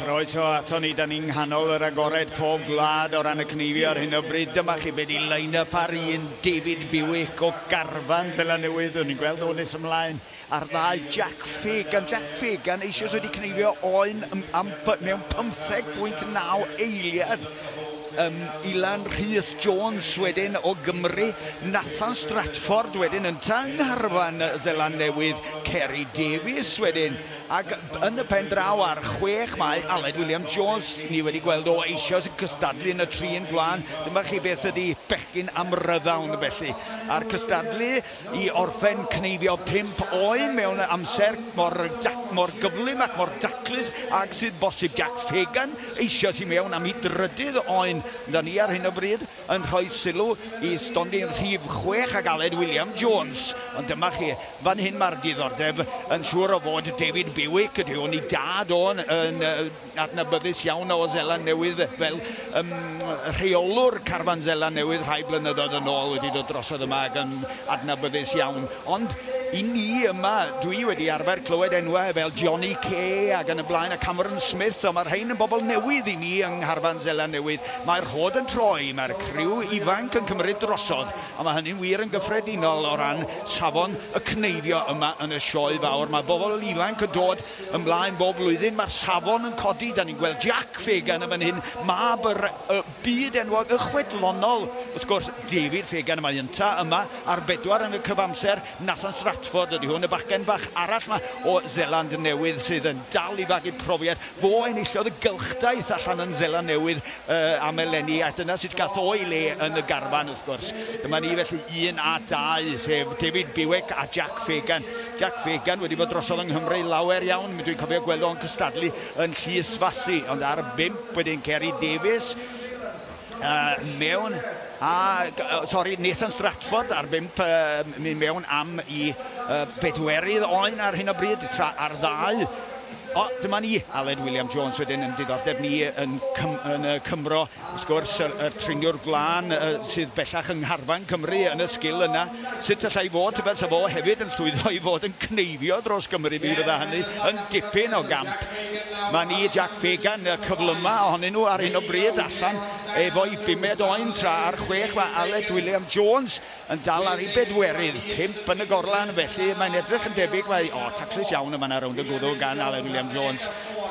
Roedd o ato ni, da ni'n nghanol yr agored pob gwlad o ran y cnifio ar hyn o bryd. Dyma chi beth i line-up ar un David Bewick o Garfan Seland Newydd. O'n i'n gweld o nes ymlaen ar ddau Jack Fagan. Jack Fagan eisoes wedi cnifio oen mewn 15.9 eiliad. Ilan Rhys Jones wedyn o Gymru, Nathan Stratford wedyn yn Tangharfan Seland Newydd, Kerry Davies wedyn, ac yn y pen draw ar 6 Mai, Aled William Jones, ni wedi gweld o eisoes yn cystadlu yn y trin gwlan. Dyma chi beth ydy bechgyn am ryddawn felly. A'r cystadlu i orffen cnifio 5 oen mewn amser mor gyflym ac mor daclus ac sydd bosib. Jack Fagan eisoes i mewn am i drydydd oen. Da ni ar hyn o bryd yn rhoi sylw i stondin rhif 6 ac Aled William Jones. Ond dyma chi, fan hyn mae'r diddordeb yn siŵr o fod David Bewick ydy o'n i dad o'n adnabyddus iawn o Seland Newydd fel rheolwr Carfan Seland Newydd rhai blynyddoedd yn ôl wedi dod drosodd yma ac yn adnabyddus iawn. Ond i ni yma, dwi wedi arfer clywed enwau fel Johnny Kay ac yn y blaen a Cameron Smith, ond mae'r rhain yn bobl newydd i ni yng Ngharfan Seland Newydd. Mae'r rhod yn troi, mae'r criw ifanc yn cymryd drosodd, a mae hynny'n wir yn gyffredinol o ran safon y cneifio yma yn y sioe fawr. Mae bobl ifanc yn dod ymlaen bob blwyddyn, mae'r safon yn codi. Da ni'n gweld Jack Fagan yn fan hyn, mab y byd enwog y chwedlonol. Wrth gwrs, David Fagan yma ynta yma ar 4 yn y cyfamser. Nathan Stratford ydy hwn, y bachgen bach arall yma o Seland Newydd sydd yn dal i fagu profiad. Fo enillodd y gylchdaeth allan yn Seland Newydd am eleni, a dyna sut gath o'i le yn y Garfan wrth gwrs. Dyma ni felly 1 a 2, sef David Bewick a Jack Fagan. Jack Fagan wedi bod drosodd yng Nghymru lawer iawn. Dwi'n cofio gweld o'n cystadlu yn Llysfasi, ond ar 5 wedyn Kerry Davies mewn Nathan Stratford ar 5 mewn am i 4 oen ar hyn o bryd ar 2. O, dyma ni, Aled William Jones wedyn yn diddordeb ni yn Cymro. Wrth gwrs, y triniwr glân sydd bellach yng Ngharfan Cymru yn y sgil yna. Sut allai fod, fel sa fo hefyd yn llwyddo i fod yn cneifio dros Gymru fi fydda hynny yn dipyn o gamp. Mae ni, Jack Fagan, y cyflyma ohonyn nhw ar hyn o bryd allan efo'i 5 oen tra ar 6. Mae Aled William Jones yn dal ar ei 4, 5 yn y gorlan felly. Mae'n edrych yn debyg, taclus iawn yma na rownd y gwddw gan Aled William Jones.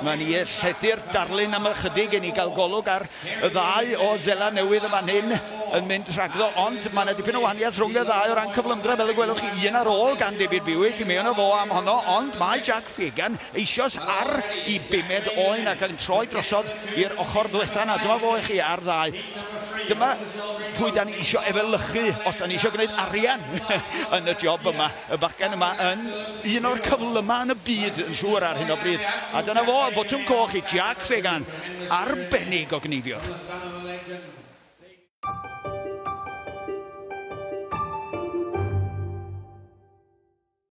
Mae'n i lleddu'r darlun am ychydig i ni gael golwg ar y 2 o Seland Newydd y fan hyn yn mynd rhagddo, ond mae yna dipyn o wahaniaeth rhwng y 2 o ran cyflymdra, fel y gwelwch chi, 1 ar ôl gan David Bewick i mewn o fo am honno, ond mae Jack Fagan eisoes ar i 5 oen ac yn troi drosodd i'r ochr ddwetha na. Dyma fo i chi ar 2. Dyma pwy da ni eisiau efelychu os da ni eisiau gwneud arian yn y job yma. Y bachgen yma yn un o'r cyflyma yn y byd yn siŵr ar hyn o bryd. A dyna fo, botwm coch i Jack Fagan, arbennig o gnifio.